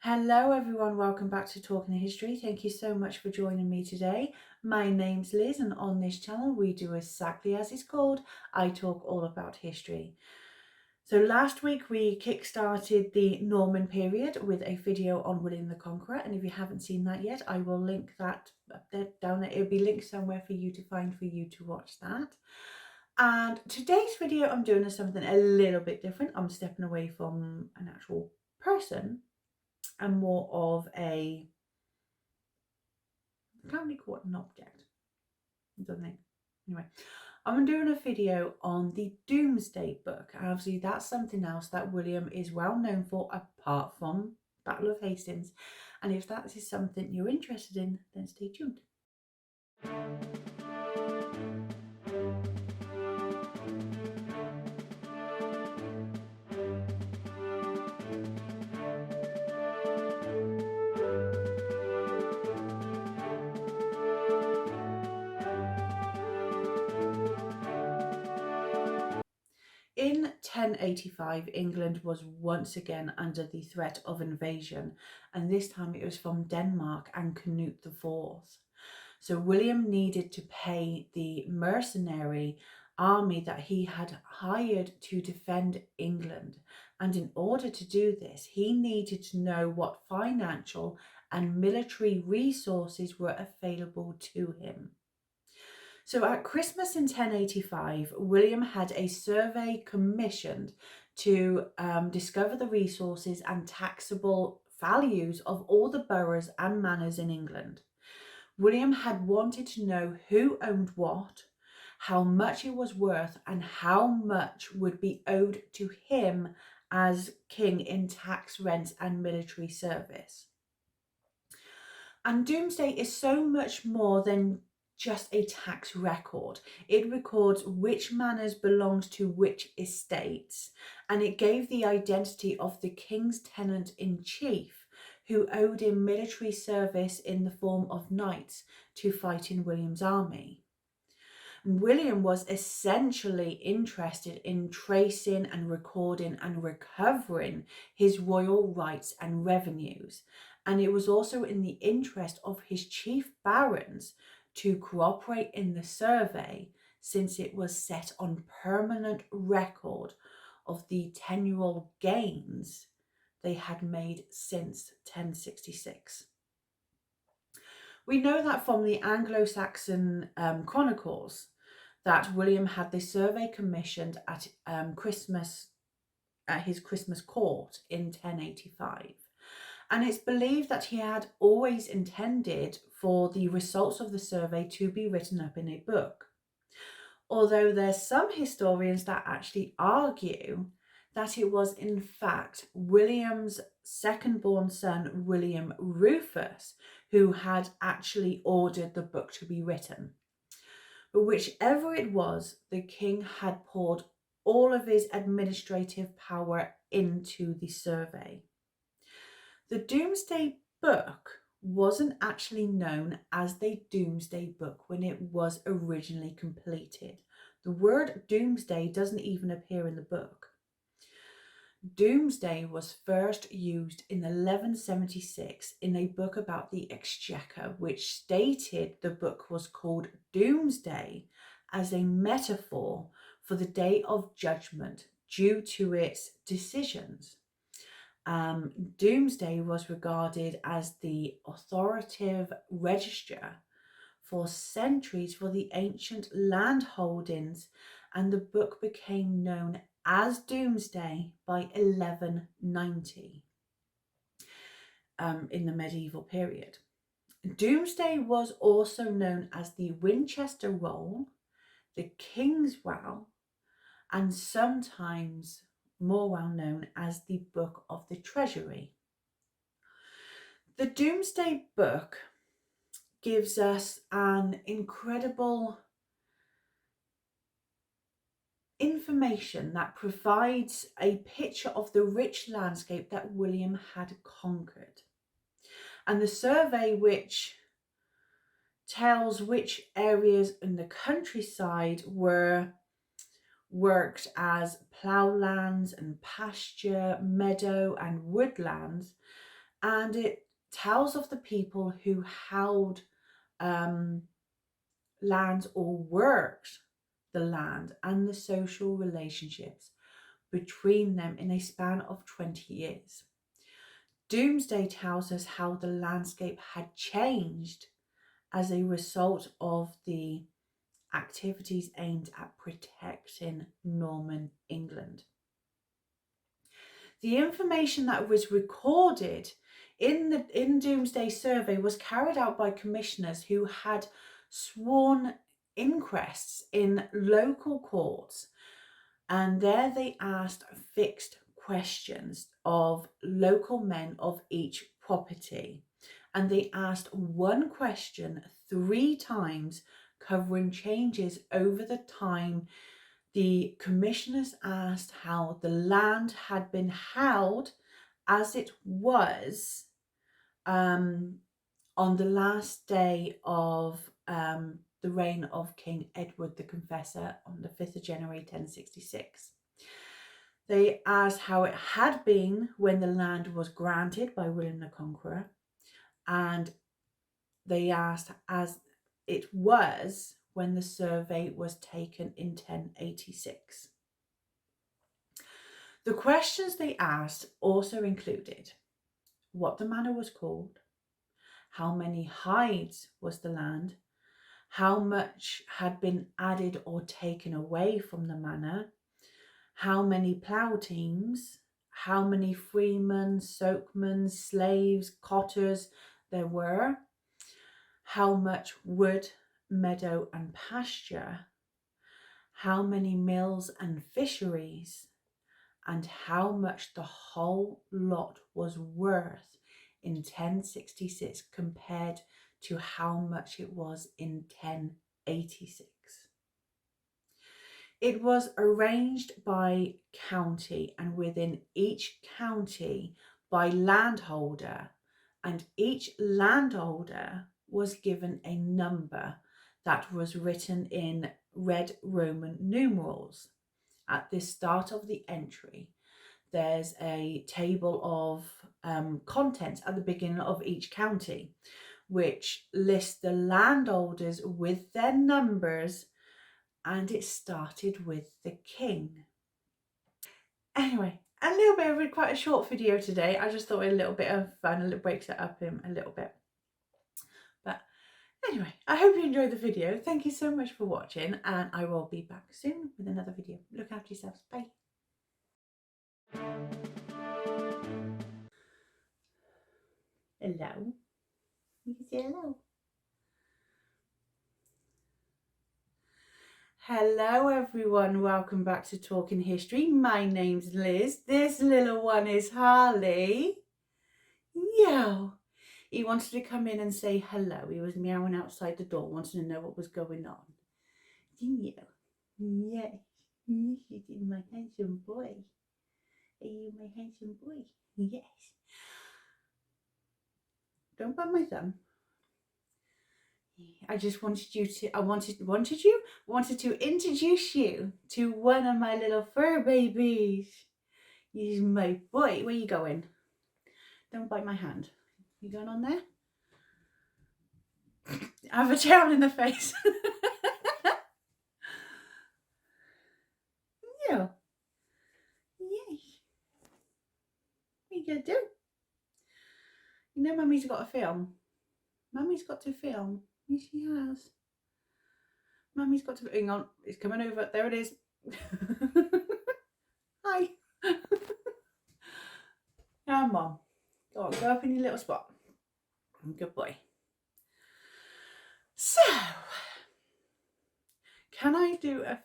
Hello everyone, welcome back to Talking History. Thank you so much for joining me today. My name's Liz and on this channel we do exactly as it's called, I talk all about history. So last week we kick-started the Norman period with a video on William the Conqueror, and if you haven't seen that yet, I will link that up there, down there. It'll be linked somewhere for you to find for you to watch that. And today's video I'm doing something a little bit different. I'm stepping away from an actual person and more of a, I can't really call it an object, doesn't it? Anyway, I'm doing a video on the Doomsday Book. Obviously, that's something else that William is well known for, apart from Battle of Hastings. And if that is something you're interested in, then stay tuned. In 1085, England was once again under the threat of invasion, and this time it was from Denmark and Canute IV. So William needed to pay the mercenary army that he had hired to defend England. And in order to do this, he needed to know what financial and military resources were available to him. So at Christmas in 1085, William had a survey commissioned to discover the resources and taxable values of all the boroughs and manors in England. William had wanted to know who owned what, how much it was worth, and how much would be owed to him as king in tax, rents, and military service. And Doomsday is so much more than just a tax record. It records which manors belonged to which estates, and it gave the identity of the king's tenant-in-chief, who owed him military service in the form of knights to fight in William's army. William was essentially interested in tracing and recording and recovering his royal rights and revenues, and it was also in the interest of his chief barons to cooperate in the survey, since it was set on permanent record of the tenurial gains they had made since 1066. We know that from the Anglo-Saxon chronicles that William had this survey commissioned at his Christmas court in 1085. And it's believed that he had always intended for the results of the survey to be written up in a book. Although there's some historians that actually argue that it was in fact William's second-born son, William Rufus, who had actually ordered the book to be written. But whichever it was, the king had poured all of his administrative power into the survey. The Doomsday Book wasn't actually known as the Doomsday Book when it was originally completed. The word Doomsday doesn't even appear in the book. Doomsday was first used in 1176 in a book about the Exchequer, which stated the book was called Doomsday as a metaphor for the Day of Judgment due to its decisions. Doomsday was regarded as the authoritative register for centuries for the ancient land holdings, and the book became known as Doomsday by 1190 in the medieval period. Doomsday was also known as the Winchester Roll, the King's Well, and sometimes more well known as the Book of the Treasury. The Doomsday Book gives us an incredible information that provides a picture of the rich landscape that William had conquered. And the survey, which tells which areas in the countryside were worked as ploughlands and pasture, meadow and woodlands, and it tells of the people who held land or worked the land and the social relationships between them in a span of 20 years. Doomsday tells us how the landscape had changed as a result of the activities aimed at protecting Norman England. The information that was recorded in Doomsday Survey was carried out by commissioners who had sworn inquests in local courts, and there they asked fixed questions of local men of each property, and they asked one question 3 times, covering changes over the time. The commissioners asked how the land had been held as it was on the last day of the reign of King Edward the Confessor on the 5th of January 1066. They asked how it had been when the land was granted by William the Conqueror, and they asked as it was when the survey was taken in 1086. The questions they asked also included what the manor was called, how many hides was the land, how much had been added or taken away from the manor, how many plough teams, how many freemen, sokemen, slaves, cotters there were, how much wood, meadow and pasture, how many mills and fisheries, and how much the whole lot was worth in 1066 compared to how much it was in 1086. It was arranged by county, and within each county by landholder, and each landholder was given a number that was written in red Roman numerals. At the start of the entry, there's a table of contents at the beginning of each county, which lists the landowners with their numbers, and it started with the king. Anyway, a little bit of quite a short video today. I just thought a little bit of fun, it breaks it up in a little bit. But anyway, I hope you enjoyed the video. Thank you so much for watching, and I will be back soon with another video. Look after yourselves. Bye. Hello. You can say hello. Hello everyone, welcome back to Talking History. My name's Liz. This little one is Harley. Yo. He wanted to come in and say hello. He was meowing outside the door, wanting to know what was going on. Didn't you? Yes. Yes, you did, my handsome boy. Are you my handsome boy? Yes. Don't bite my thumb. I just wanted you to, wanted to introduce you to one of my little fur babies. He's my boy. Where are you going? Don't bite my hand. You going on there? I have a tail in the face. Yeah. Yes. What are you going to do? You know Mummy's got to film. Mummy's got to film. Yes, she has. Mummy's got to... Hang on. It's coming over. There it is. Hi. Come on. Go on. Go up in your little spot. Good boy. So, can I do a...